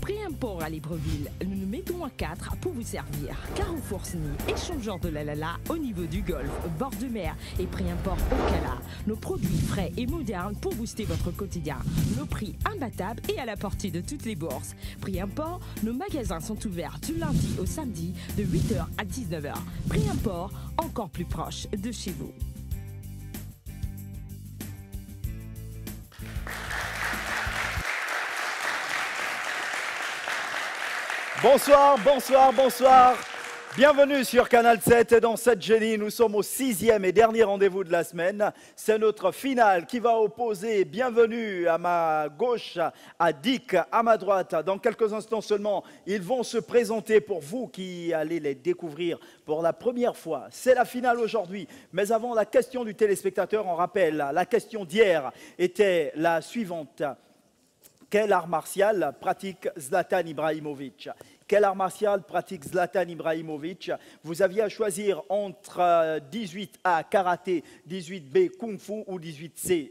Préimport à Libreville, nous nous mettons à 4 pour vous servir. Carrefour Sny, échangeur de la Lala au niveau du golfe, bord de mer et Préimport au Cala. Nos produits frais et modernes pour booster votre quotidien. Nos prix imbattables et à la portée de toutes les bourses. Préimport, nos magasins sont ouverts du lundi au samedi de 8h à 19h. Préimport, encore plus proche de chez vous. Bonsoir, bonsoir, bonsoir. Bienvenue sur Canal 7 et dans cette génie, nous sommes au 6e et dernier rendez-vous de la semaine. C'est notre finale qui va opposer, bienvenue à ma gauche, à Dick, à ma droite. Dans quelques instants seulement, ils vont se présenter pour vous qui allez les découvrir pour la première fois. C'est la finale aujourd'hui, mais avant la question du téléspectateur, on rappelle, la question d'hier était la suivante. Quel art martial pratique Zlatan Ibrahimovic? Quel art martial pratique Zlatan Ibrahimovic? Vous aviez à choisir entre 18A karaté, 18B kung fu ou 18C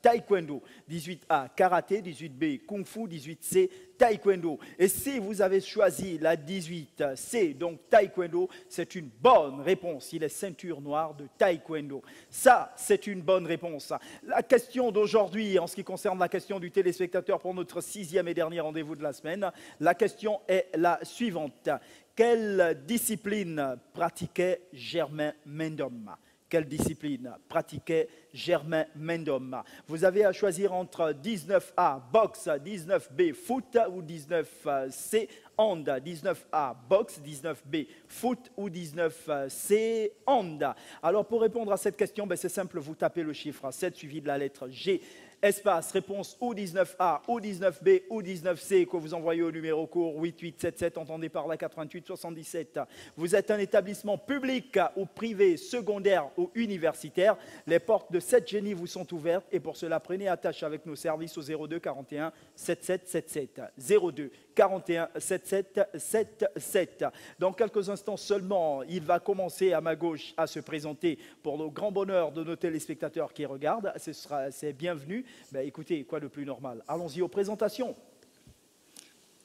taekwondo. 18A karaté, 18B kung fu, 18C taekwondo. Et si vous avez choisi la 18C, donc taekwondo, c'est une bonne réponse. Il est ceinture noire de taekwondo. Ça, c'est une bonne réponse. La question d'aujourd'hui, en ce qui concerne la question du téléspectateur pour notre 6e et dernier rendez-vous de la semaine, la question est la suivante. Quelle discipline pratiquait Germain Mendom? Quelle discipline pratiquait Germain Mendom? Vous avez à choisir entre 19A boxe, 19B foot ou 19C hand. 19A boxe, 19B foot ou 19C hand. Alors pour répondre à cette question, c'est simple, vous tapez le chiffre 7 suivi de la lettre G. Espace, réponse ou 19A, ou 19B, ou 19C que vous envoyez au numéro court 8877, entendez par la 88 77. Vous êtes un établissement public ou privé, secondaire ou universitaire. Les portes de cette génie vous sont ouvertes et pour cela, prenez attache avec nos services au 02 41 77 77. 02 41 77 77. Dans quelques instants seulement, il va commencer à ma gauche à se présenter pour le grand bonheur de nos téléspectateurs qui regardent. C'est bienvenu. Écoutez, quoi de plus normal? Allons-y aux présentations.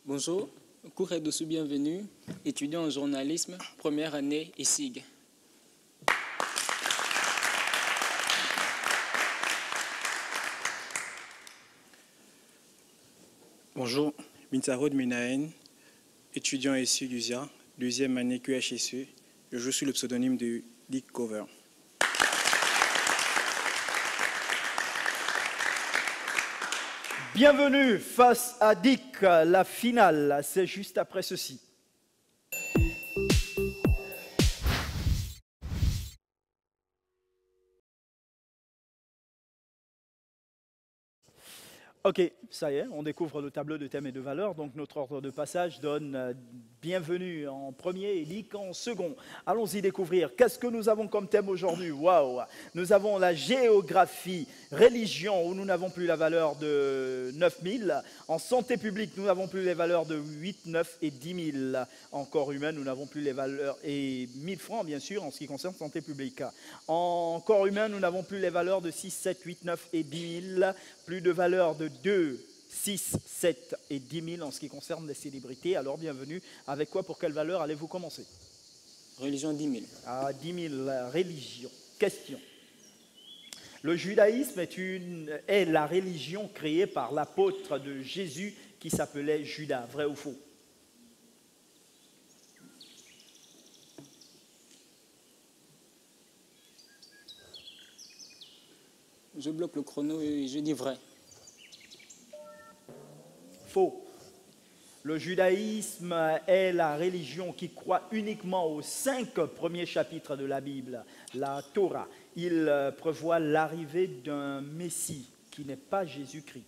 Bonjour, Kouré Dossou, bienvenue, étudiant en journalisme, première année ISIG. Bonjour, Bintarod Menahen, étudiant ici l'USIA, deuxième année QHSE. Je joue sous le pseudonyme de Dick Cover. Bienvenue face à Dick, la finale, c'est juste après ceci. Ok, ça y est, on découvre le tableau de thèmes et de valeurs. Donc notre ordre de passage donne bienvenue en premier et Dick en second. Allons-y découvrir. Qu'est-ce que nous avons comme thème aujourd'hui? Waouh! Nous avons la géographie, religion, où nous n'avons plus la valeur de 9000. En santé publique, nous n'avons plus les valeurs de 8, 9 et 10 000. En corps humain, nous n'avons plus les valeurs, et 1000 francs bien sûr, en ce qui concerne santé publique. En corps humain, nous n'avons plus les valeurs de 6, 7, 8, 9 et 10 000. Plus de valeurs de 2, 6, 7 et 10 000 en ce qui concerne les célébrités. Alors bienvenue. Avec quoi, pour quelle valeur allez-vous commencer? Religion 10 000. Ah, 10 000, religion. Question. Le judaïsme est la religion créée par l'apôtre de Jésus qui s'appelait Judas. Vrai ou faux? Je bloque le chrono et je dis vrai. Faux. Le judaïsme est la religion qui croit uniquement aux 5 premiers chapitres de la Bible, la Torah. Il prévoit l'arrivée d'un Messie qui n'est pas Jésus-Christ.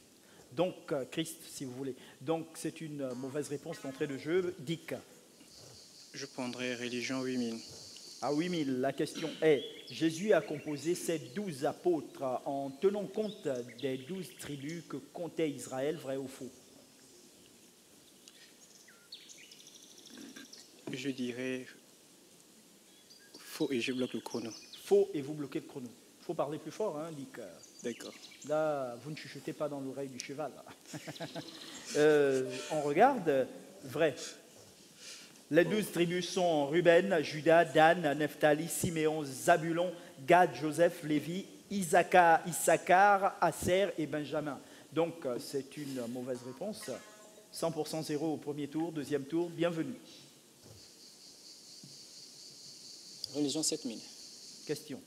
Donc, Christ, si vous voulez. Donc, c'est une mauvaise réponse d'entrée de jeu. Dick. Je prendrai religion 8000. À 8000, la question est, Jésus a composé ses 12 apôtres en tenant compte des 12 tribus que comptait Israël, vrai ou faux? Je dirais faux et je bloque le chrono. Faux et vous bloquez le chrono. Il faut parler plus fort, hein, Dick. D'accord. Là, vous ne chuchotez pas dans l'oreille du cheval. On regarde, vrai. Les 12 tribus sont Ruben, Juda, Dan, Nephtali, Siméon, Zabulon, Gad, Joseph, Lévi, Issachar, Aser et Benjamin. Donc, c'est une mauvaise réponse. 100% zéro au premier tour, deuxième tour, bienvenue. Religion 7000. Question.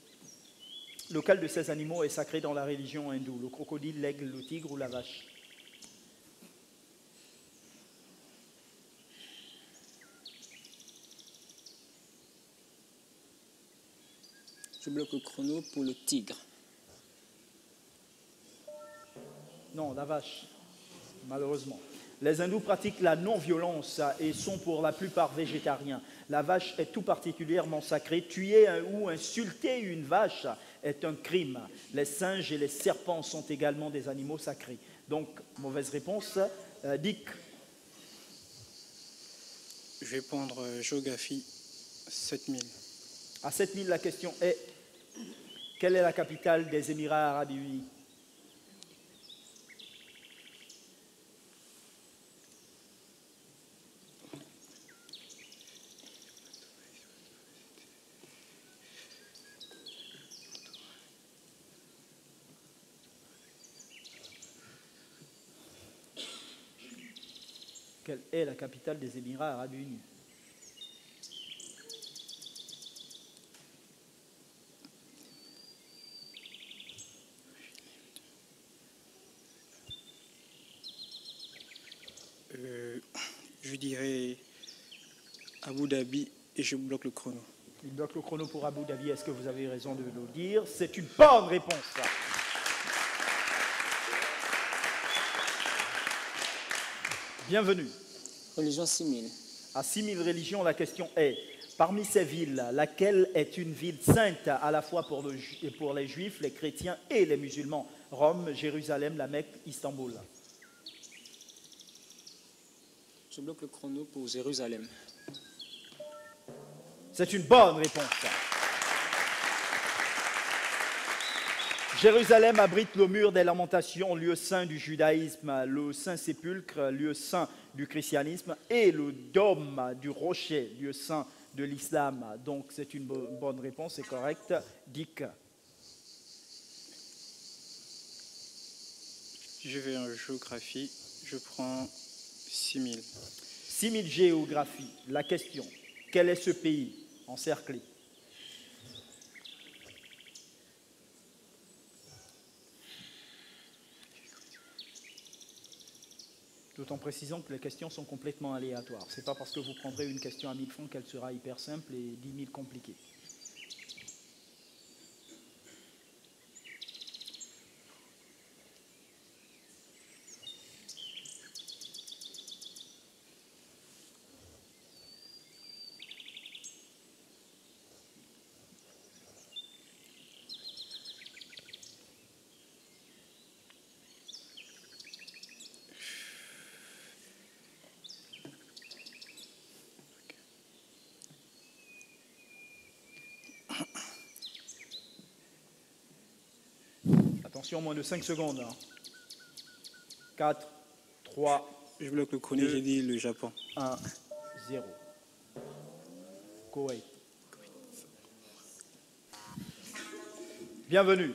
Lequel de ces animaux est sacré dans la religion hindoue? Le crocodile, l'aigle, le tigre ou la vache? Je bloque le chrono pour le tigre. Non, la vache, malheureusement. Les hindous pratiquent la non-violence et sont pour la plupart végétariens. La vache est tout particulièrement sacrée. Tuer ou insulter une vache est un crime. Les singes et les serpents sont également des animaux sacrés. Donc, mauvaise réponse. Dick. Je vais prendre géographie 7000. À 7000, la question est, quelle est la capitale des Émirats arabes unis? Quelle est la capitale des Émirats arabes unis? Je dirais Abu Dhabi et je bloque le chrono. Il bloque le chrono pour Abu Dhabi. Est-ce que vous avez raison de le dire? C'est une bonne réponse. Bienvenue. Religion 6000. À 6000 religions, la question est, parmi ces villes, laquelle est une ville sainte à la fois pour les juifs, les chrétiens et les musulmans? Rome, Jérusalem, la Mecque, Istanbul. Je bloque le chrono pour Jérusalem. C'est une bonne réponse. Jérusalem abrite le mur des lamentations, lieu saint du judaïsme, le Saint-Sépulcre, lieu saint du christianisme, et le dôme du rocher, lieu saint de l'islam. Donc c'est une bonne réponse, c'est correct. Dick. Je vais en géographie, je prends 6000. 6000 géographie. La question, quel est ce pays encerclé? Tout en précisant que les questions sont complètement aléatoires. Ce n'est pas parce que vous prendrez une question à 1000 francs qu'elle sera hyper simple et 10 000 compliquée. Attention, moins de 5 secondes. 4, 3, Je bloque le chrono, j'ai dit le Japon. 1, 0. Koweït. Bienvenue.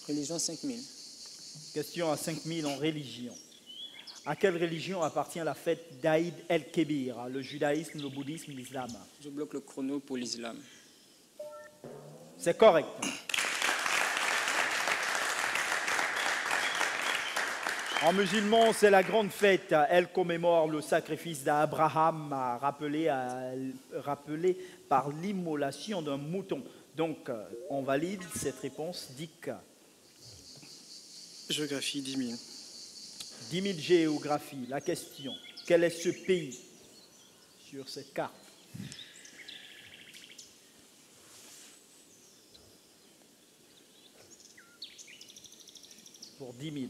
Religion 5000. Question à 5000 en religion. À quelle religion appartient la fête d'Aïd el-Kébir? Le judaïsme, le bouddhisme, l'islam? Je bloque le chrono pour l'islam. C'est correct. En musulman, c'est la grande fête. Elle commémore le sacrifice d'Abraham, rappelé par l'immolation d'un mouton. Donc, on valide cette réponse. Dick. Géographie 10 000. 10 000 géographie. La question, quel est ce pays sur cette carte? Pour 10 000.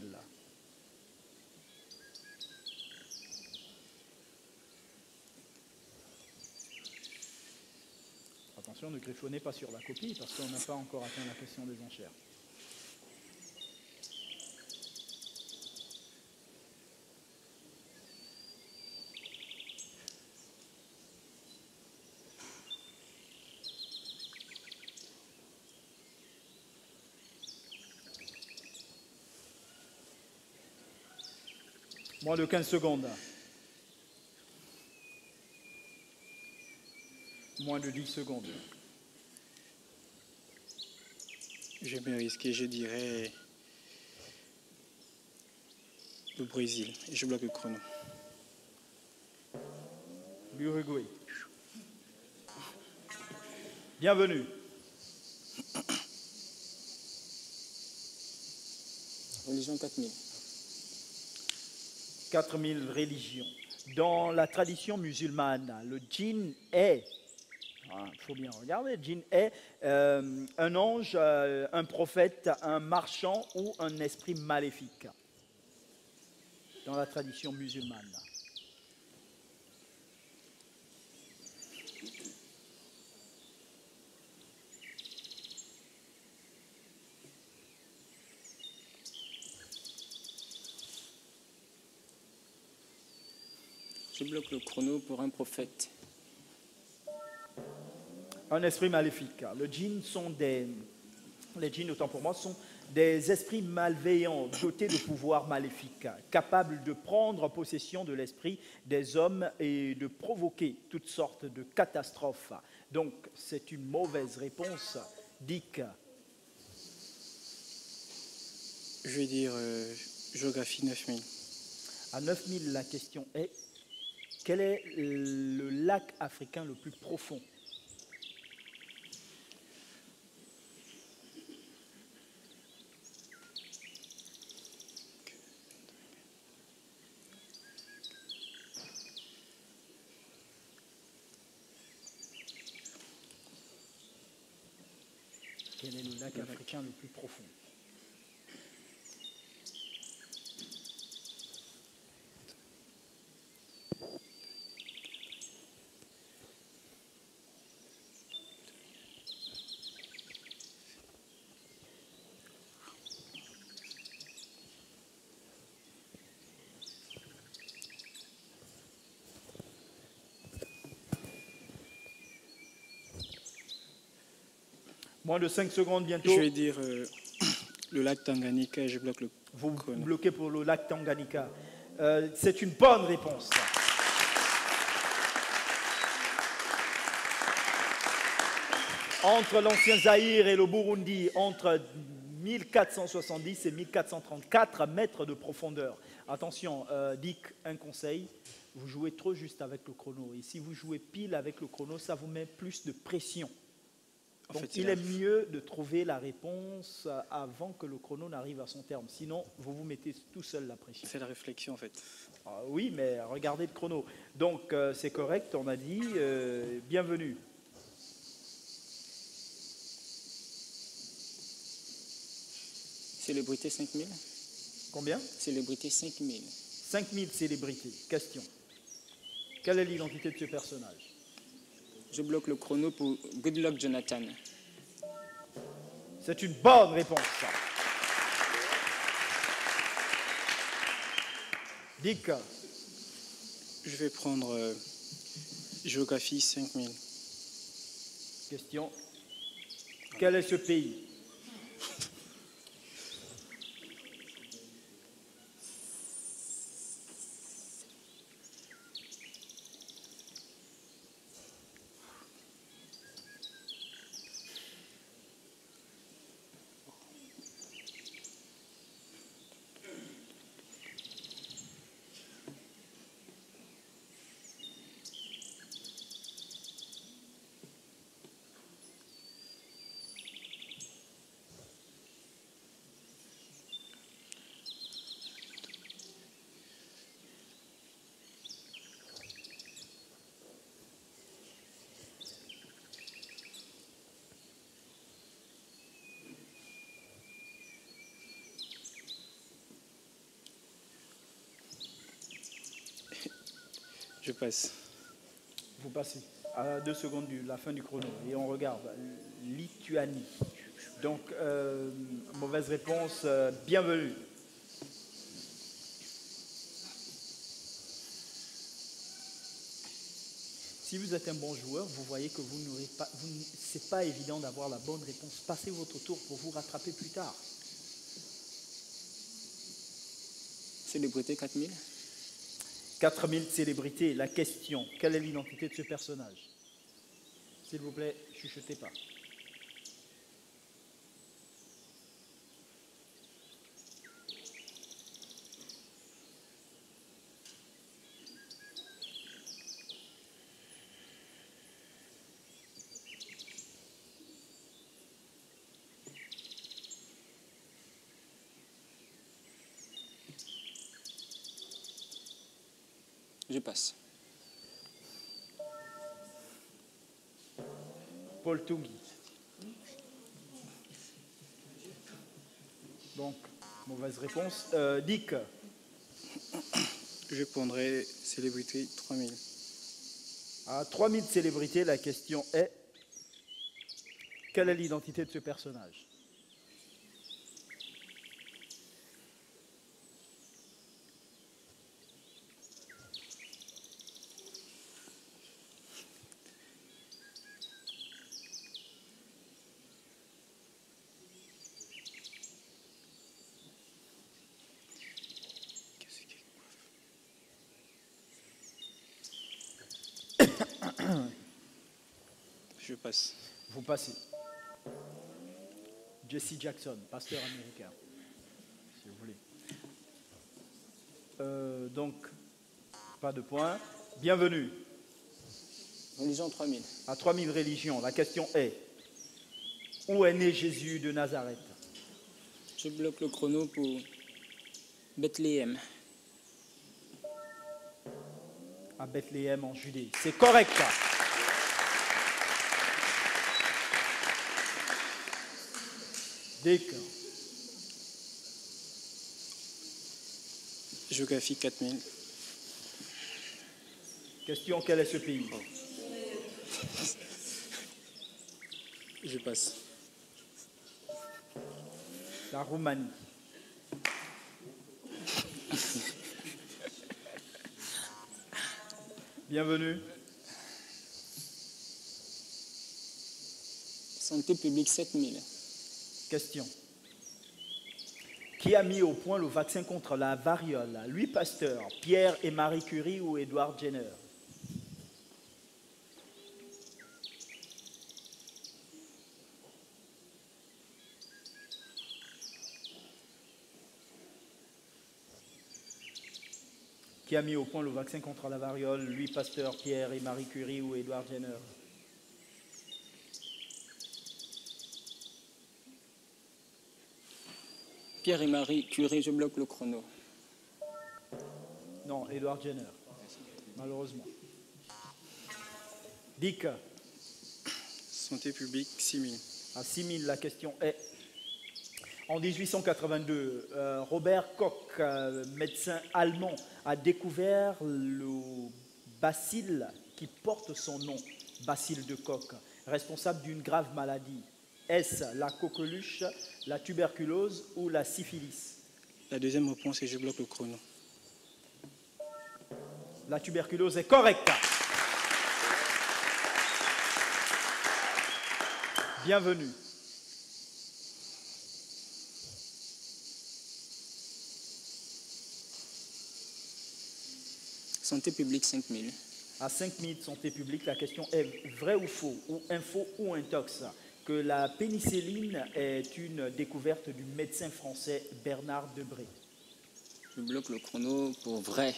attention, ne griffonnez pas sur la copie parce qu'on n'a pas encore atteint la question des enchères. Moins de 15 secondes. Moins de 10 secondes. Je vais me risquer, je dirais le Brésil. Et je bloque le chrono. L'Uruguay. Bienvenue. Religion 4000. 4000 religions. Dans la tradition musulmane, le djinn est, il faut bien regarder, le djinn est un ange, un prophète, un marchand ou un esprit maléfique. Dans la tradition musulmane. Je bloque le chrono pour un prophète. Un esprit maléfique. Les djinns, autant pour moi, sont des esprits malveillants, dotés de pouvoirs maléfiques, capables de prendre possession de l'esprit des hommes et de provoquer toutes sortes de catastrophes. Donc, c'est une mauvaise réponse. Dick. Je vais dire géographie 9000. À 9000, la question est, quel est le lac africain le plus profond? Quel est le lac africain le plus profond? Moins de 5 secondes bientôt. Je vais dire le lac Tanganyika et je bloque le Vous chrono. bloquez pour le lac Tanganyika. C'est une bonne réponse. Entre l'ancien Zaïre et le Burundi, entre 1470 et 1434 mètres de profondeur. Attention, Dick, un conseil, vous jouez trop juste avec le chrono. Et si vous jouez pile avec le chrono, ça vous met plus de pression. Donc, En fait, il est mieux de trouver la réponse avant que le chrono n'arrive à son terme. Sinon, vous vous mettez tout seul la pression. C'est la réflexion en fait. Ah, oui, mais regardez le chrono. Donc, c'est correct, on a dit. Bienvenue. Célébrité 5000. Combien? Célébrité 5000. 5000 célébrités. Question. Quelle est l'identité de ce personnage? Je bloque le chrono pour Goodluck Jonathan. C'est une bonne réponse. Dick. Je vais prendre géographie 5000. Question. Quel est ce pays? Je passe. Vous passez. À 2 secondes de la fin du chrono. Et on regarde. Lituanie. Donc, mauvaise réponse. Bienvenue. Si vous êtes un bon joueur, vous voyez que c'est pas évident d'avoir la bonne réponse. Passez votre tour pour vous rattraper plus tard. Célébrité 4000. 4000 célébrités. La question, quelle est l'identité de ce personnage? S'il vous plaît, chuchotez pas. Je passe. Paul Tungui. Donc, mauvaise réponse. Dick. Je prendrai célébrité 3000. À 3000 célébrités, la question est, quelle est l'identité de ce personnage? Je passe. Vous passez. Jesse Jackson, pasteur américain, si vous voulez. Donc, pas de points. Bienvenue. Religion 3000. À 3000 religions, la question est, où est né Jésus de Nazareth? Je bloque le chrono pour Bethléem. À Bethléem en Judée. C'est correct. Dick. Géographie 4000. Question, quel est ce pays? Je passe. La Roumanie. Bienvenue. Santé publique 7000. Question. Qui a mis au point le vaccin contre la variole? Louis Pasteur, Pierre et Marie Curie ou Edward Jenner? Qui a mis au point le vaccin contre la variole? Louis Pasteur, Pierre et Marie Curie ou Edward Jenner? Pierre et Marie Curie, je bloque le chrono. Non, Edward Jenner, malheureusement. Dick. Santé publique 6000. À 6000, la question est, en 1882, Robert Koch, médecin allemand, a découvert le bacille qui porte son nom, bacille de Koch, responsable d'une grave maladie. Est-ce la coqueluche, la tuberculose ou la syphilis? La deuxième réponse est je bloque le chrono. La tuberculose est correcte. Bienvenue. Santé publique 5000. À 5000, santé publique, la question est vrai ou faux, ou info ou intox, que la pénicilline est une découverte du médecin français Bernard Debré. Je bloque le chrono pour vrai.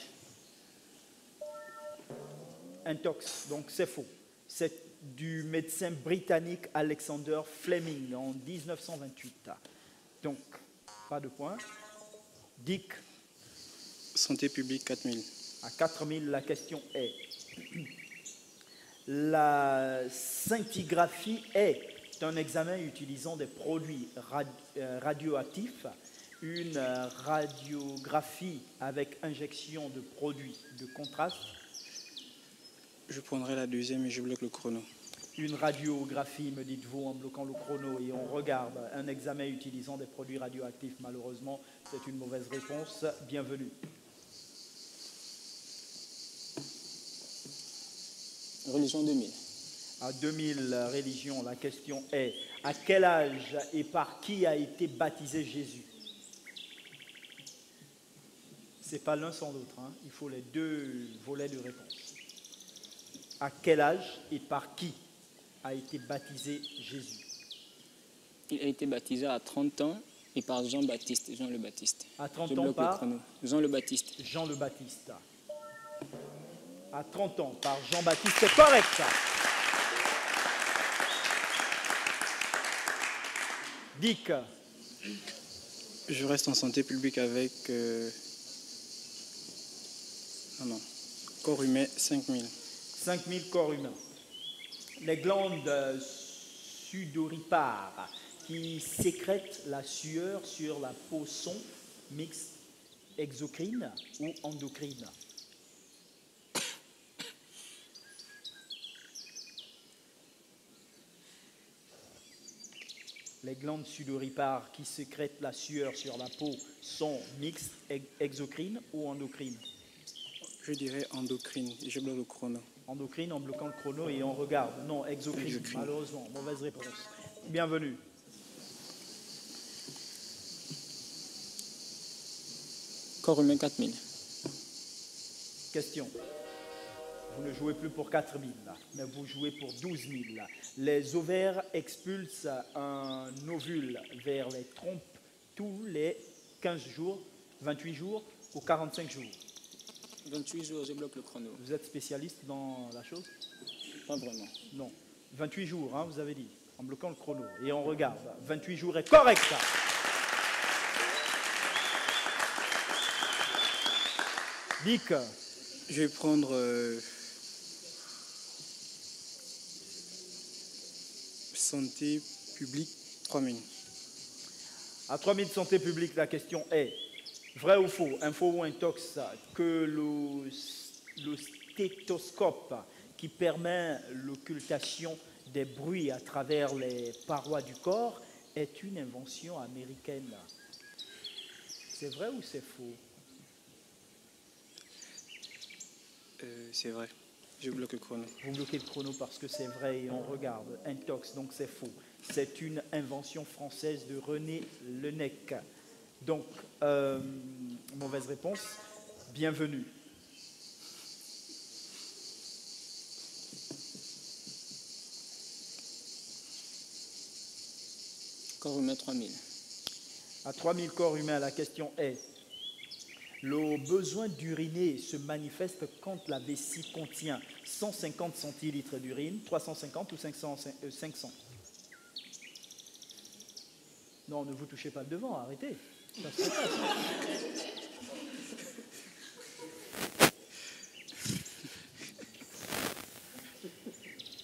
Intox, donc c'est faux. C'est du médecin britannique Alexander Fleming en 1928. Donc, pas de points. Dick. Santé publique 4000. À 4000, la question est, la scintigraphie est un examen utilisant des produits radioactifs, une radiographie avec injection de produits de contraste, Je prendrai la deuxième et je bloque le chrono. Une radiographie, me dites-vous, en bloquant le chrono, et on regarde un examen utilisant des produits radioactifs. Malheureusement, c'est une mauvaise réponse. Bienvenue. Religion 2000. À 2000 religions, la question est, à quel âge et par qui a été baptisé Jésus? Ce n'est pas l'un sans l'autre, hein. Il faut les deux volets de réponse. À quel âge et par qui a été baptisé Jésus? Il a été baptisé à 30 ans et par Jean-Baptiste, Jean le Baptiste. À 30 Je ans bloque par le chrono. Jean le Baptiste. Jean le Baptiste. À 30 ans par Jean-Baptiste, c'est correct. Dick. Je reste en santé publique avec... corps humain 5000. 5000 corps humains. Les glandes sudoripares qui sécrètent la sueur sur la peau sont mixtes, exocrines ou endocrines? Les glandes sudoripares qui sécrètent la sueur sur la peau sont mixtes, exocrines ou endocrines? Je dirais endocrine et je bloque le chrono. Endocrine en bloquant le chrono et on regarde. Non, exocrine, Exocrine. malheureusement. Mauvaise réponse. Bienvenue. Corps humain 4000. Question. Vous ne jouez plus pour 4000, mais vous jouez pour 12 000. Les ovaires expulsent un ovule vers les trompes tous les 15 jours, 28 jours ou 45 jours. 28 jours, je bloque le chrono. Vous êtes spécialiste dans la chose? Pas vraiment. Non. 28 jours, hein, vous avez dit, en bloquant le chrono. Et on regarde. 28 jours est correct. Dick. Je vais prendre santé publique 3000. À 3000 santé publique, la question est vrai ou faux, info ou intox, que le stéthoscope qui permet l'occultation des bruits à travers les parois du corps est une invention américaine. C'est vrai ou c'est faux? C'est vrai. Je bloque le chrono. Vous bloquez le chrono parce que c'est vrai et on regarde. Intox, donc c'est faux. C'est une invention française de René Lenec. Donc, mauvaise réponse. Bienvenue. Corps humain 3000. À 3000 corps humains, la question est le besoin d'uriner se manifeste quand la vessie contient 150 centilitres d'urine, 350 ou 500. Non, ne vous touchez pas le devant, arrêtez. Ça se fait pas, ça.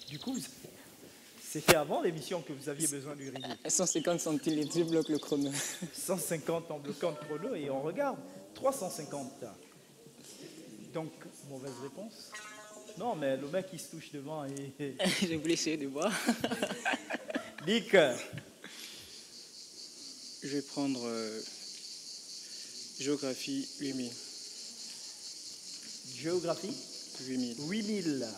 Du coup, c'était avant l'émission que vous aviez besoin d'uriner. 150 centilitres, je bloque le chrono. 150 en bloquant le chrono et on regarde. 350. Donc, mauvaise réponse. Non, mais le mec, il se touche devant et... Je voulais essayer de voir. Dick. Je vais prendre géographie 8000. Géographie 8000. 8000.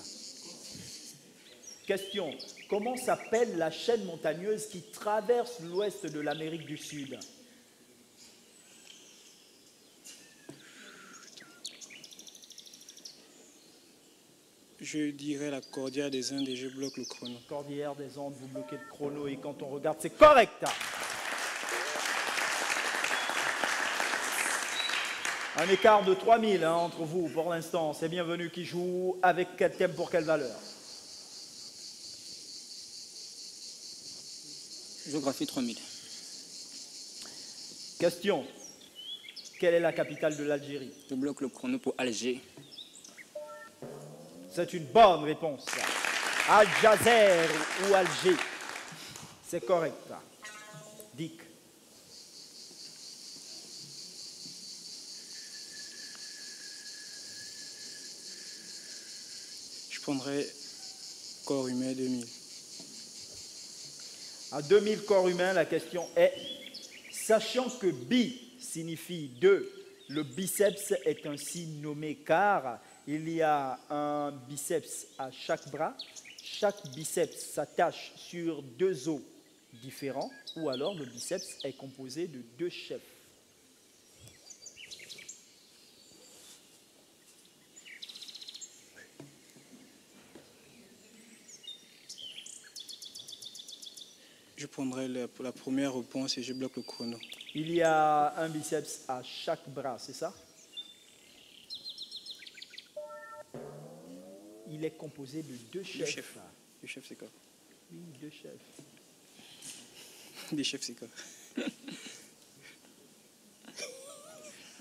Question. Comment s'appelle la chaîne montagneuse qui traverse l'ouest de l'Amérique du Sud? Je dirais la cordillère des Indes et je bloque le chrono. Cordillère des Andes, vous bloquez le chrono et quand on regarde, c'est correct. Un écart de 3000 entre vous pour l'instant. C'est bienvenu qui joue avec quel thème pour quelle valeur? Géographie 3000. Question. Quelle est la capitale de l'Algérie? Je bloque le chrono pour Alger. C'est une bonne réponse. Al-Jazer ou Alger. C'est correct. Dick. Je prendrais corps humain 2000. À 2000 corps humains, la question est, sachant que bi signifie deux, le biceps est un signe nommé car il y a un biceps à chaque bras. Chaque biceps s'attache sur deux os différents ou alors le biceps est composé de deux chefs. Je prendrai la première réponse et je bloque le chrono. Il y a un biceps à chaque bras, c'est ça? Il est composé de deux chefs. Deux chefs, c'est quoi? Oui, deux chefs. Des chefs, c'est quoi?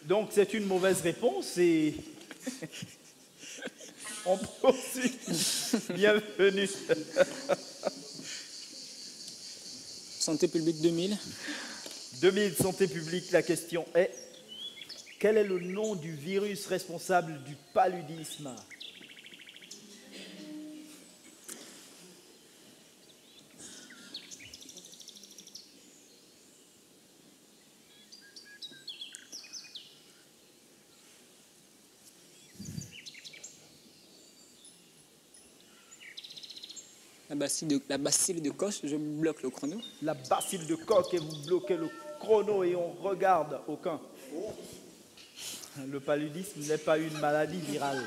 Donc c'est une mauvaise réponse et on poursuit. Bienvenue. Santé publique 2000. 2000, santé publique, la question est, quel est le nom du virus responsable du paludisme? La bacille de Koch, je bloque le chrono. La bacille de Koch et vous bloquez le chrono et on regarde aucun. Le paludisme n'est pas une maladie virale.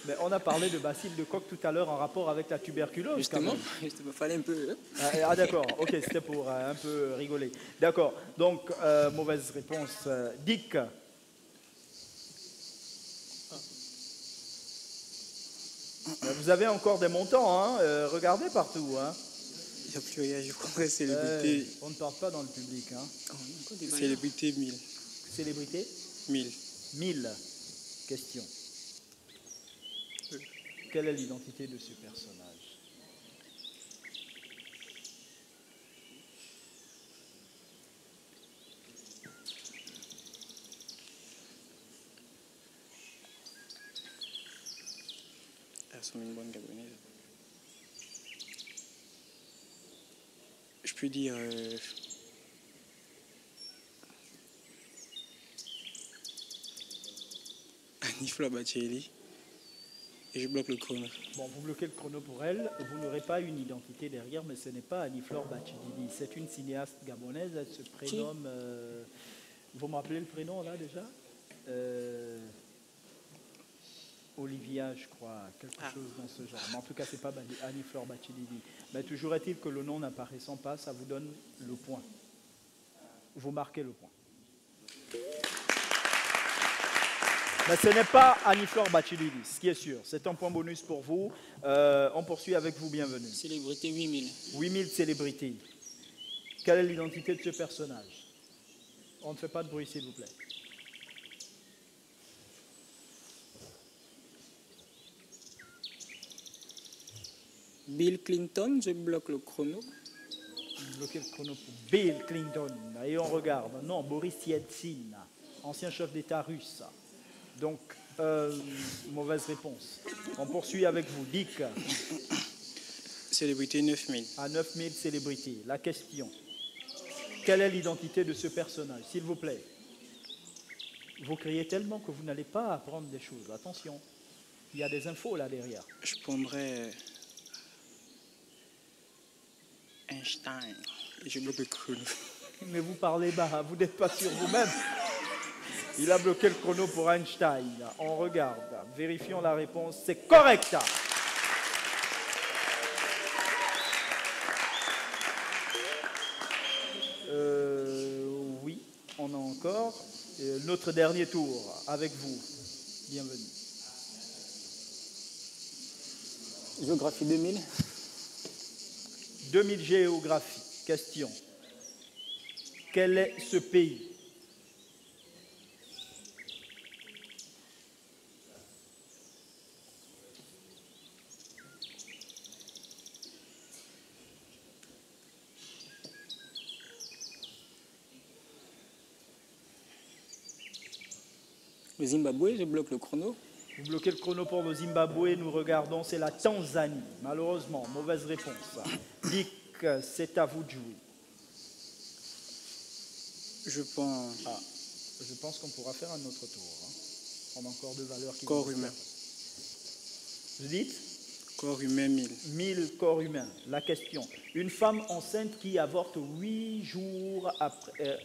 Mais on a parlé de bacille de Koch tout à l'heure en rapport avec la tuberculose. Justement, il fallait un peu... Ah d'accord, ok, c'était pour un peu rigoler. D'accord, donc mauvaise réponse. Dick. Vous avez encore des montants, hein, regardez partout. Hein. Il n'y a plus rien, je prendrais célébrité. On ne parle pas dans le public. Hein. Célébrité 1000. Célébrité 1000. 1000. Question. Quelle est l'identité de ce personnage? Elles sont une bonne gabonaise. Je peux dire... Anifla Bacheli. Et je bloque le chrono. Bon, vous bloquez le chrono pour elle. Vous n'aurez pas une identité derrière, mais ce n'est pas Annie-Flore Bachidili. C'est une cinéaste gabonaise. Elle se prénomme... vous me rappelez le prénom là déjà? Olivia, je crois, quelque chose dans ce genre. Mais en tout cas, ce n'est pas Annie-Flore Bachidili. Mais toujours est-il que le nom n'apparaissant pas, ça vous donne le point. Vous marquez le point. Mais ce n'est pas Annie-Flore Bachidili, ce qui est sûr. C'est un point bonus pour vous. On poursuit avec vous, bienvenue. Célébrité 8000. 8000 célébrités. Quelle est l'identité de ce personnage? On ne fait pas de bruit, s'il vous plaît. Bill Clinton, je bloque le chrono. Bloquez le chrono pour Bill Clinton. Et on regarde. Non, Boris Yeltsin, ancien chef d'État russe. Donc, mauvaise réponse. On poursuit avec vous. Dick. Célébrité 9000. À 9000 célébrités. La question. Quelle est l'identité de ce personnage? S'il vous plaît. Vous criez tellement que vous n'allez pas apprendre des choses. Attention. Il y a des infos là derrière. Je prendrais... Einstein. Et je bloque le chrono. Mais vous parlez bas, vous n'êtes pas sur vous-même. Il a bloqué le chrono pour Einstein. On regarde, vérifions la réponse. C'est correct. Oui, on a encore. Notre dernier tour avec vous. Bienvenue. Géographie 2000. 2000 géographie. Question. Quel est ce pays? Le Zimbabwe, je bloque le chrono. Vous bloquez le chrono pour le Zimbabwe, nous regardons, c'est la Tanzanie. Malheureusement, mauvaise réponse. Dick, c'est à vous de jouer. Je pense. Ah, je pense qu'on pourra faire un autre tour. Hein. On a encore deux valeurs qui Corps humain. Vous dites Corps humain 1000. 1000 corps humains. La question. Une femme enceinte qui avorte 8 jours après,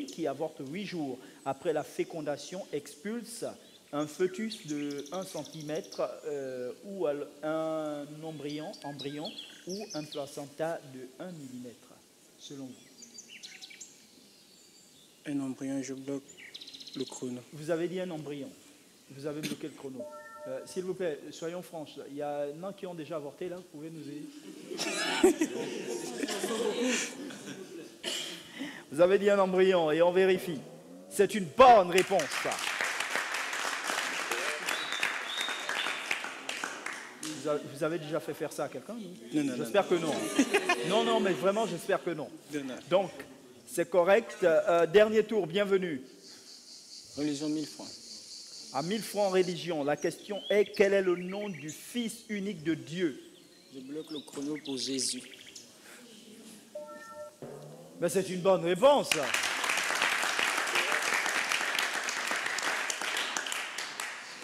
qui avorte 8 jours après la fécondation expulse un fœtus de 1 cm ou un embryon ou un placenta de 1 mm, selon vous. Un embryon, je bloque le chrono. Vous avez dit un embryon. Vous avez bloqué le chrono. S'il vous plaît, soyons franches. Il y a un qui ont déjà avorté là. Vous pouvez nous aider? Vous avez dit un embryon et on vérifie. C'est une bonne réponse. Vous avez déjà fait faire ça à quelqu'un? Non. J'espère que non. Non, mais vraiment, j'espère que non. Non. Donc, c'est correct. Dernier tour, bienvenue. Religion 1000 francs. À 1000 francs religion, la question est quel est le nom du Fils unique de Dieu? Je bloque le chrono pour Jésus. Ben, c'est une bonne réponse.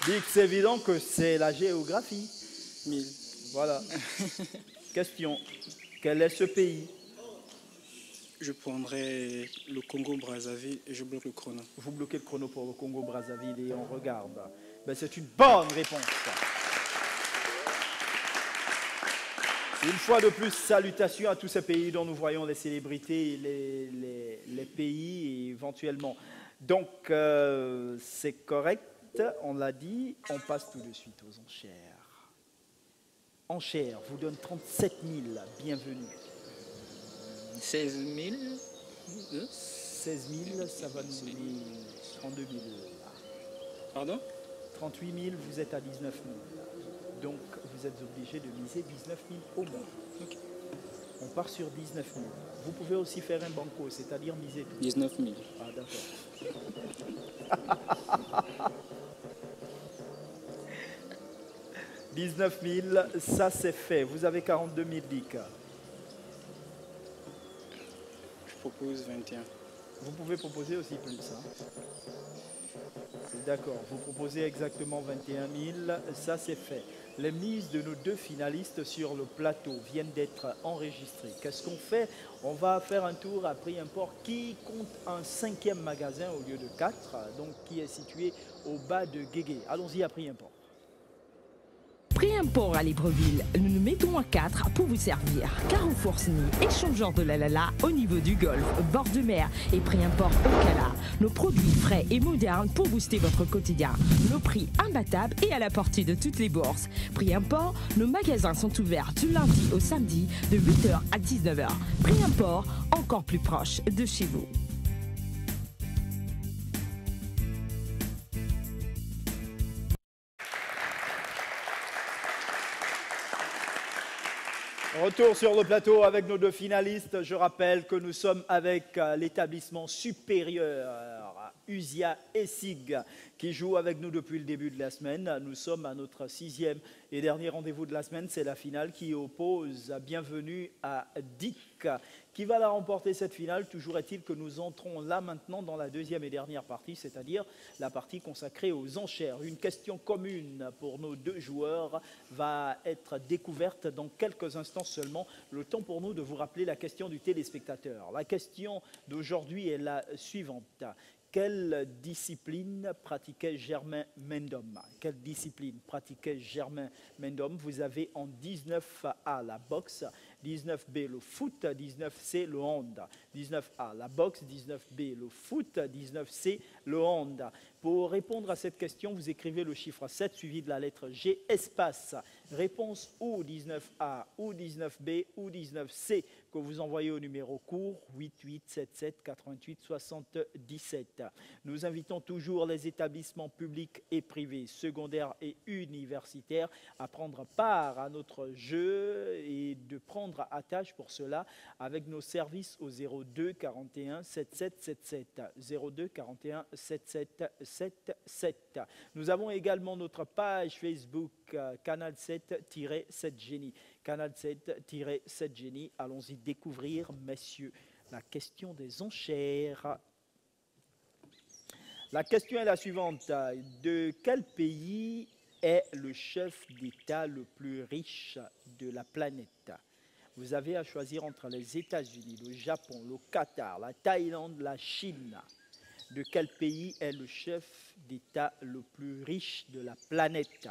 Dick, c'est évident que c'est la géographie. 1000. Voilà. Question. Quel est ce pays? Je prendrai le Congo-Brazzaville et je bloque le chrono. Vous bloquez le chrono pour le Congo-Brazzaville et on regarde. Ben, c'est une bonne réponse. Une fois de plus, salutations à tous ces pays dont nous voyons les célébrités, les pays et éventuellement. Donc, c'est correct, on l'a dit. On passe tout de suite aux enchères. Enchères vous donne 37 000. Bienvenue. 16 000. 16 000, ça va nous donner 32 000. Pardon? 38 000, vous êtes à 19 000. Donc, vous êtes obligé de miser 19 000 au moins. Okay. On part sur 19 000. Vous pouvez aussi faire un banco, c'est-à-dire miser tout. 19 000. Ah, d'accord. 19 000, ça c'est fait. Vous avez 42 000 Dick. Je propose 21. Vous pouvez proposer aussi plus. Hein. D'accord, vous proposez exactement 21 000, ça c'est fait. Les mises de nos deux finalistes sur le plateau viennent d'être enregistrées. Qu'est-ce qu'on fait? On va faire un tour à prix import qui compte un 5e magasin au lieu de 4, donc qui est situé au bas de Guégué. Allons-y à prix import. Prix import à Libreville, nous nous mettons à 4 pour vous servir. Carrefour Sny, échangeur de la Lala au niveau du golfe, bord de mer et prix import au Cala. Nos produits frais et modernes pour booster votre quotidien. Nos prix imbattables et à la portée de toutes les bourses. Prix import, nos magasins sont ouverts du lundi au samedi de 8h à 19h. Prix import, encore plus proche de chez vous. Retour sur le plateau avec nos deux finalistes. Je rappelle que nous sommes avec l'établissement supérieur Usia Essig qui joue avec nous depuis le début de la semaine. Nous sommes à notre 6e et dernier rendez-vous de la semaine. C'est la finale qui oppose bienvenue à Dick. Qui va la remporter cette finale? Toujours est-il que nous entrons là maintenant dans la deuxième et dernière partie, c'est-à-dire la partie consacrée aux enchères. Une question commune pour nos deux joueurs va être découverte dans quelques instants seulement. Le temps pour nous de vous rappeler la question du téléspectateur. La question d'aujourd'hui est la suivante. Quelle discipline pratiquait Germain Mendom? Quelle discipline pratiquait Germain Mendom? Vous avez en 19A la boxe, 19B le foot, 19C le hand. 19A la boxe, 19B le foot, 19C le hand. Pour répondre à cette question, vous écrivez le chiffre 7 suivi de la lettre G, espace. Réponse ou 19A, ou 19B, ou 19C que vous envoyez au numéro court 8877 88 77. Nous invitons toujours les établissements publics et privés, secondaires et universitaires à prendre part à notre jeu et de prendre répondre à tâche pour cela avec nos services au 02 41 77 77. 02 41 77 77. Nous avons également notre page Facebook Canal 7-7 Génie. Canal 7-7 Génie. Allons-y découvrir, messieurs, la question des enchères. La question est la suivante. De quel pays est le chef d'État le plus riche de la planète? Vous avez à choisir entre les États-Unis, le Japon, le Qatar, la Thaïlande, la Chine. De quel pays est le chef d'État le plus riche de la planète?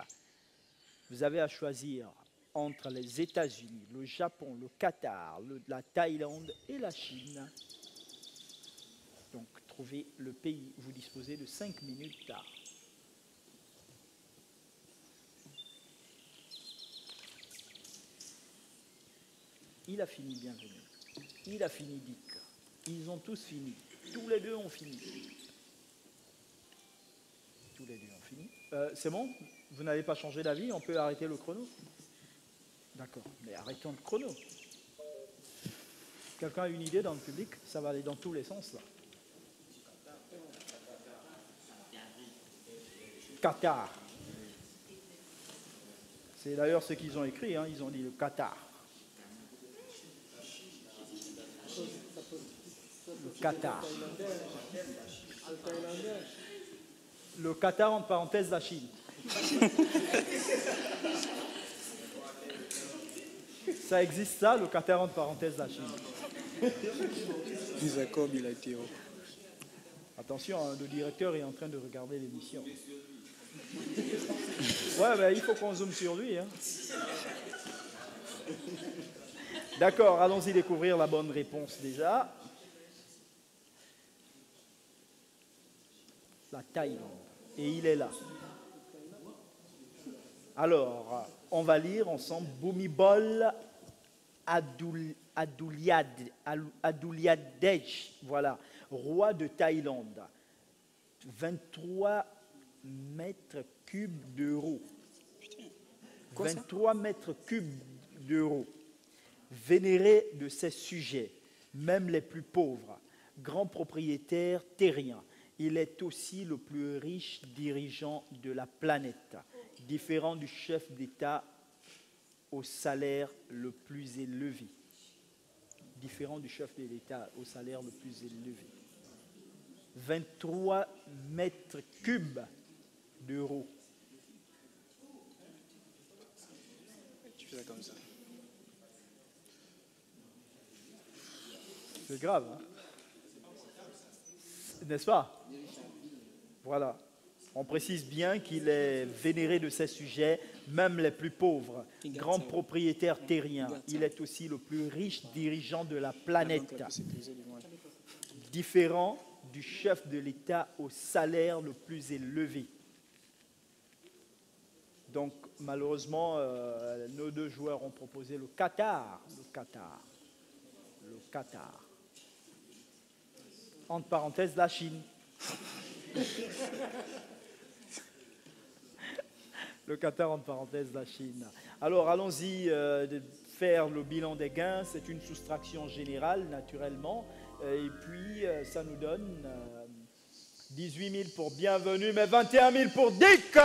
Vous avez à choisir entre les États-Unis, le Japon, le Qatar, la Thaïlande et la Chine. Donc, trouvez le pays. Vous disposez de 5 minutes tard. Il a fini, bienvenue. Il a fini, Dick. Ils ont tous fini. Tous les deux ont fini. Tous les deux ont fini. C'est bon? Vous n'avez pas changé d'avis? On peut arrêter le chrono? D'accord. Mais arrêtons le chrono. Quelqu'un a une idée dans le public? Ça va aller dans tous les sens, là. Qatar. C'est d'ailleurs ce qu'ils ont écrit, hein. Ils ont dit le Qatar. Le Qatar. Le Qatar, entre parenthèses, la Chine. Ça existe ça, le Qatar, entre parenthèses, la Chine. Des accords bilatéraux. Attention, hein, le directeur est en train de regarder l'émission. Ouais, ben, il faut qu'on zoome sur lui. Hein. D'accord, allons-y découvrir la bonne réponse déjà. La Thaïlande. Et il est là. Alors, on va lire ensemble Bhumibol Adulyadej, voilà, roi de Thaïlande. 23 mètres cubes d'euros. 23 mètres cubes d'euros. Vénéré de ses sujets, même les plus pauvres, grand propriétaire terrien. Il est aussi le plus riche dirigeant de la planète, différent du chef d'État au salaire le plus élevé. Différent du chef de l'État au salaire le plus élevé. 23 mètres cubes d'euros. Tu fais ça comme ça. C'est grave, hein? N'est-ce pas? Voilà. On précise bien qu'il est vénéré de ses sujets, même les plus pauvres. Grand propriétaire terrien. Il est aussi le plus riche dirigeant de la planète. Différent du chef de l'État au salaire le plus élevé. Donc, malheureusement, nos deux joueurs ont proposé le Qatar. Le Qatar. Le Qatar. Entre parenthèses, la Chine. Le Qatar, entre parenthèses, la Chine. Alors, allons-y faire le bilan des gains. C'est une soustraction générale, naturellement. Et puis, ça nous donne 18 000 pour Bienvenue, mais 21 000 pour Dick.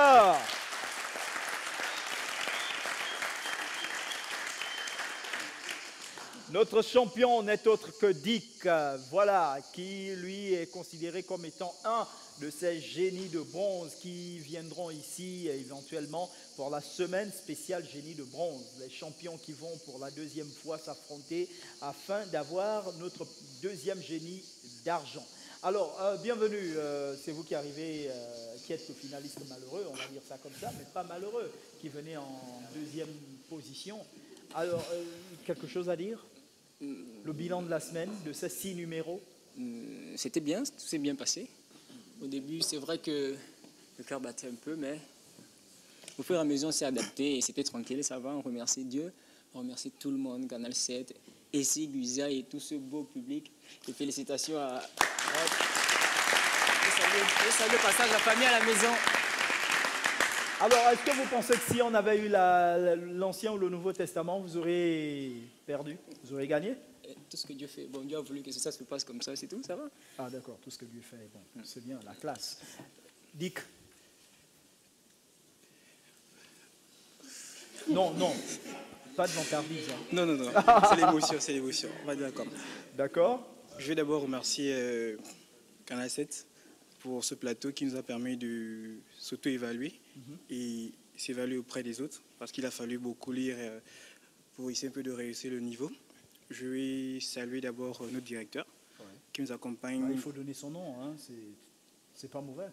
Notre champion n'est autre que Dick, voilà, qui lui est considéré comme étant un de ces génies de bronze qui viendront ici éventuellement pour la semaine spéciale génie de bronze. Les champions qui vont pour la deuxième fois s'affronter afin d'avoir notre deuxième génie d'argent. Alors, bienvenue, c'est vous qui arrivez, qui êtes le finaliste malheureux, on va dire ça comme ça, mais pas malheureux, qui venez en deuxième position. Alors, quelque chose à dire? Le bilan de la semaine, de ces 6 numéros? C'était bien, tout s'est bien passé. Au début, c'est vrai que le cœur battait un peu, mais au fur et à mesure, on s'est adapté et c'était tranquille, ça va. On remercie Dieu, on remercie tout le monde, Canal 7, Essie, Guizia et tout ce beau public. Et félicitations à... Et salut le passage, la famille à la maison. Alors, est-ce que vous pensez que si on avait eu l'Ancien ou le Nouveau Testament, vous auriez perdu? Vous auriez gagné? Tout ce que Dieu fait, bon, Dieu a voulu que ça se passe comme ça, c'est tout, ça va? Ah d'accord, tout ce que Dieu fait, bon, c'est bien, la classe. Dick? Non, non, pas de vantardise. Hein. Non, non, non, c'est l'émotion, c'est l'émotion. On va dire d'accord. D'accord. Je vais d'abord remercier Canal 7 pour ce plateau qui nous a permis de s'auto-évaluer et s'évaluer auprès des autres, parce qu'il a fallu beaucoup lire pour essayer un peu de réussir le niveau. Je vais saluer d'abord notre directeur qui nous accompagne. Ah, il faut donner son nom, hein. C'est pas mauvais.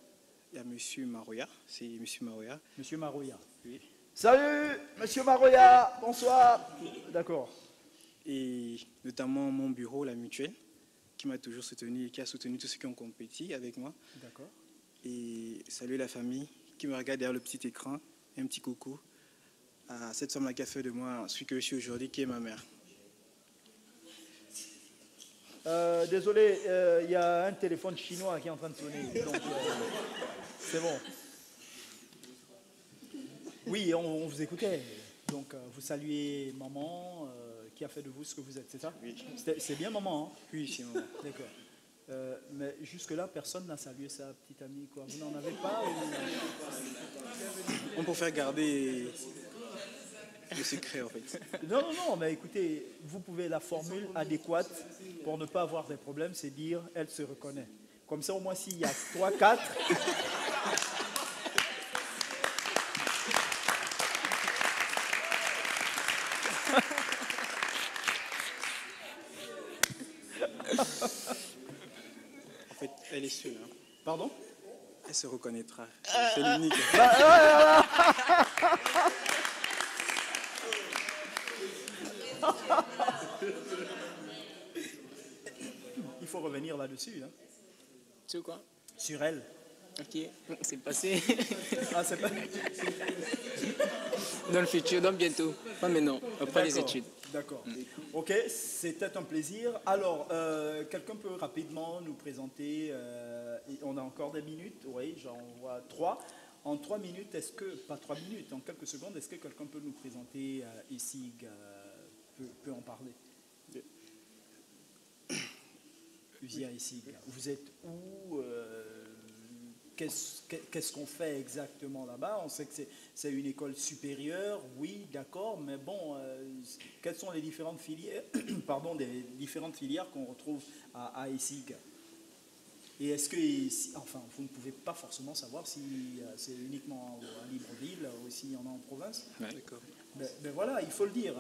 Il y a Monsieur Maroya, c'est Monsieur Maroya. Monsieur Maroya. Oui. Salut, Monsieur Maroya, bonsoir. D'accord. Et notamment mon bureau, la mutuelle, qui m'a toujours soutenu et qui a soutenu tous ceux qui ont compétit avec moi. D'accord. Et saluer la famille qui me regarde derrière le petit écran. Un petit coucou à cette femme-là qui a fait de moi celui que je suis aujourd'hui, qui est ma mère. Désolé, il y a un téléphone chinois qui est en train de sonner, donc c'est bon. Oui, on vous écoutait. Donc, vous saluez maman qui a fait de vous ce que vous êtes, c'est ça? Oui. C'est bien maman, hein? Oui, c'est maman. D'accord. Mais jusque-là, personne n'a salué sa petite amie, quoi. Vous n'en avez pas On préfère garder le secret, en fait. Non, non, non, mais écoutez, vous pouvez, la formule adéquate pour ne pas avoir des problèmes, c'est dire « elle se reconnaît ». Comme ça, au moins, s'il y a 3, 4... En fait, elle est seule. Hein. Pardon? Elle se reconnaîtra. C'est l'unique. Il faut revenir là-dessus. Hein. Sur quoi? Sur elle. Ok, c'est passé. Ah, c'est pas... Dans le futur, dans bientôt. Pas maintenant, après les études. D'accord. Ok, c'était un plaisir. Alors, quelqu'un peut rapidement nous présenter, on a encore des minutes, oui, j'en vois 3. En 3 minutes, est-ce que, pas 3 minutes, en quelques secondes, est-ce que quelqu'un peut nous présenter ESIG, peut en parler? Usia ESIG, vous êtes où? Qu'est-ce qu'on fait exactement là-bas? On sait que c'est une école supérieure, oui, d'accord, mais bon, quelles sont les différentes filières, pardon, des différentes filières qu'on retrouve à ESIG? Et est-ce que, enfin, vous ne pouvez pas forcément savoir si c'est uniquement à Libreville ou s'il y en a en province? Ouais, d'accord. Ben voilà, il faut le dire.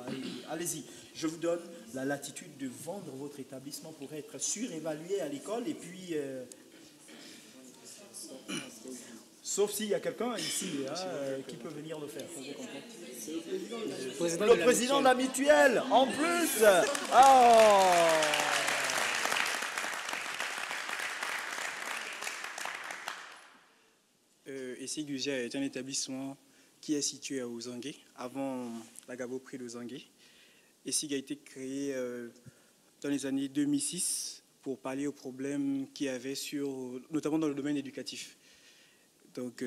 Allez-y. Je vous donne la latitude de vendre votre établissement pour être surévalué à l'école et puis... sauf s'il y a quelqu'un ici qui peut venir le faire. Le président de la mutuelle, en plus. Oh. ESIG Usia est un établissement qui est situé à Ozangué, avant la Gaboprix d'Ozangué. ESIG a été créé dans les années 2006 pour pallier aux problèmes qu'il y avait, notamment dans le domaine éducatif. Donc,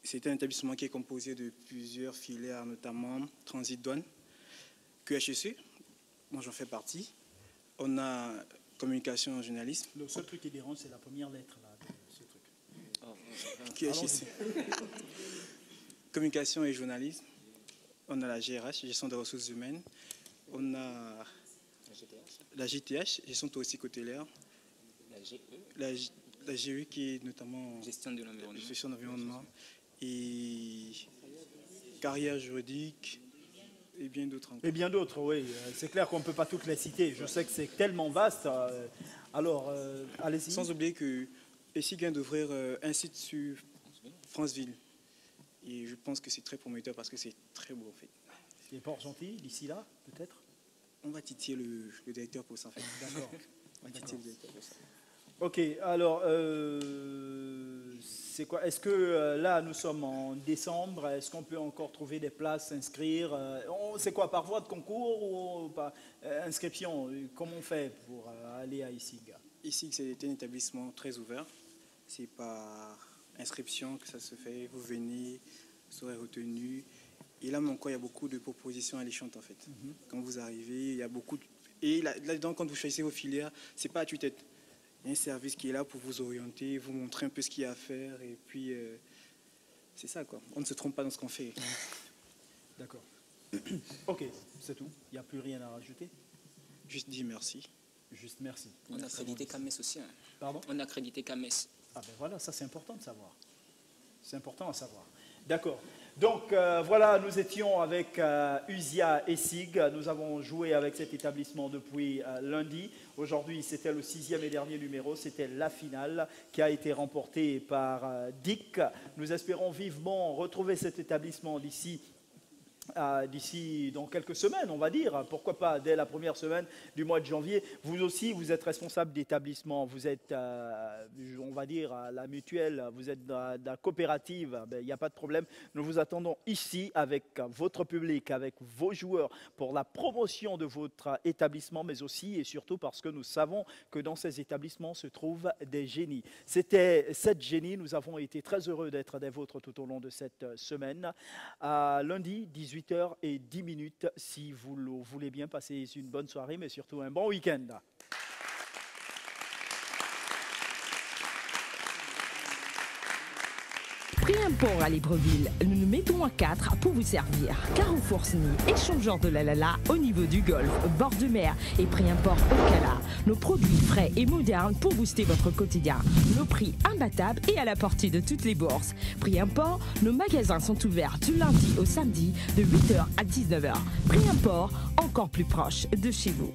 c'est un établissement qui est composé de plusieurs filières, notamment Transit Douane, QHEC, moi j'en fais partie. On a communication et journalisme. Le seul truc qui dérange, c'est la première lettre là, de ce truc. QHEC. Communication et journalisme. On a la GRH, gestion des ressources humaines. On a la GTH, gestion touristique hôtelière. La GE qui est notamment Gestion de l'environnement. gestion de l'environnement et carrière juridique et bien d'autres encore. Et bien d'autres, oui. C'est clair qu'on ne peut pas toutes les citer. Je sais que c'est tellement vaste. Alors, allez-y. Sans oublier que ESIG vient d'ouvrir un site sur Franceville. Et je pense que c'est très prometteur parce que c'est très beau en fait. Et Port-Gentil, d'ici là, peut-être? On va titiller le directeur pour ça en fait. D'accord. On va titiller le directeur pour ça. Ok, alors, c'est quoi? Est-ce que là, nous sommes en décembre, est-ce qu'on peut encore trouver des places, s'inscrire? C'est quoi, par voie de concours ou par inscription? Comment on fait pour aller à ESIG? ESIG, c'est un établissement très ouvert. C'est par inscription que ça se fait. Vous venez serez retenu. Et là, encore, il y a beaucoup de propositions alléchantes, en fait. Quand vous arrivez, il y a beaucoup de... Et là-dedans, quand vous choisissez vos filières, c'est pas à tue-tête. Il y a un service qui est là pour vous orienter, vous montrer un peu ce qu'il y a à faire. Et puis, c'est ça, quoi. On ne se trompe pas dans ce qu'on fait. D'accord. Ok, c'est tout. Il n'y a plus rien à rajouter. Juste dire merci. Juste merci. On a accrédité Kames aussi. Hein. Pardon? On a accrédité Kames. Ah ben voilà, ça c'est important de savoir. C'est important à savoir. D'accord. Donc voilà, nous étions avec Usia et Sig. Nous avons joué avec cet établissement depuis lundi. Aujourd'hui, c'était le 6e et dernier numéro. C'était la finale qui a été remportée par Dick. Nous espérons vivement retrouver cet établissement d'ici dans quelques semaines, on va dire, pourquoi pas dès la première semaine du mois de janvier. Vous aussi, vous êtes responsable d'établissement, vous êtes, on va dire, à la mutuelle, vous êtes dans la coopérative, il n'y a pas de problème. Nous vous attendons ici avec votre public, avec vos joueurs pour la promotion de votre établissement, mais aussi et surtout parce que nous savons que dans ces établissements se trouvent des génies. C'était 7 génies, nous avons été très heureux d'être des vôtres tout au long de cette semaine. Lundi, 18h10, si vous le voulez bien, passer une bonne soirée, mais surtout un bon week-end. Pris un port à Libreville, nous nous mettons à 4 pour vous servir. Carrefour SNI, échangeur de la au niveau du golfe, bord de mer et prix import au Cala. Nos produits frais et modernes pour booster votre quotidien. Nos prix imbattables et à la portée de toutes les bourses. Prix import, nos magasins sont ouverts du lundi au samedi de 8h à 19h. Prix import, encore plus proche de chez vous.